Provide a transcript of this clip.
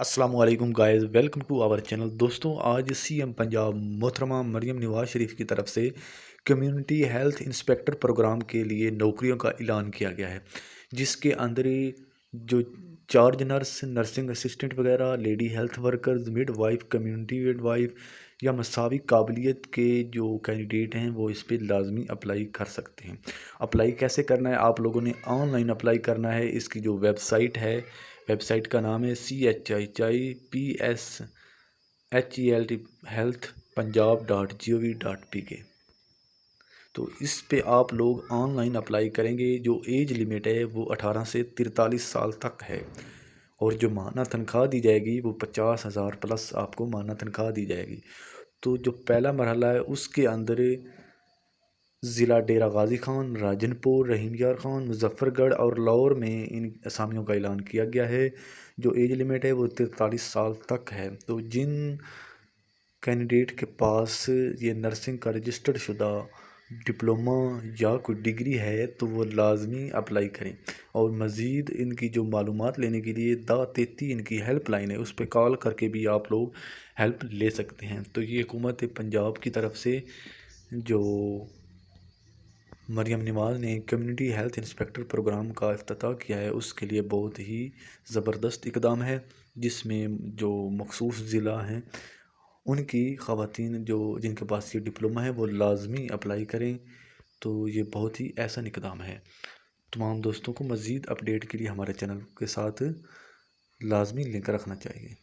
अस्सलाम वालेकुम guys, welcome to our channel. दोस्तों, आज सीएम पंजाब मोहतरमा मरियम नवाज शरीफ की तरफ से कम्युनिटी हेल्थ इंस्पेक्टर प्रोग्राम के लिए नौकरियों का ऐलान किया गया है, जिसके अंदर जो चार्ज नर्स, नर्सिंग असिस्टेंट वगैरह, lady health workers, mid wife, community mid wife या मसावी काबिलियत के जो कैंडिडेट हैं वो इस पर लाजमी अप्लाई कर सकते हैं। अप्लाई कैसे करना है? आप लोगों ने ऑनलाइन अप्लाई करना है। इसकी जो वेबसाइट का नाम है CHIPS हेल्थ पंजाब.gov.pk। तो इस पे आप लोग ऑनलाइन अप्लाई करेंगे। जो एज लिमिट है वो 18 से 43 साल तक है, और जो माहाना तनख्वाह दी जाएगी वो 50,000 प्लस आपको माहाना तनख्वाह दी जाएगी। तो जो पहला मरहला है उसके अंदर ज़िला डेरा गाज़ी खान, राजनपुर, रहीम यार खान, मुजफ्फरगढ़ और लाहौर में इन असामियों का ऐलान किया गया है। जो एज लिमिट है वो 43 साल तक है। तो जिन कैंडिडेट के पास ये नर्सिंग का रजिस्टर्ड शुदा डिप्लोमा या कोई डिग्री है तो वो लाजमी अप्लाई करें। और मज़ीद इनकी जो मालूमात लेने के लिए 1033 इनकी हेल्प लाइन है, उस पर कॉल करके भी आप लोग हेल्प ले सकते हैं। तो ये हुकूमत पंजाब की तरफ से जो मरियम नवाज़ ने कम्युनिटी हेल्थ इंस्पेक्टर प्रोग्राम का इफ्तिताह किया है, उसके लिए बहुत ही ज़बरदस्त इक़दाम है, जिसमें जो मखसूस ज़िला हैं उनकी ख़वातीन जो जिनके पास ये डिप्लोमा है वो लाजमी अप्लाई करें। तो ये बहुत ही एहसन इक़दाम है। तमाम दोस्तों को मज़ीद अपडेट के लिए हमारे चैनल के साथ लाजमी लिंक रखना चाहिए।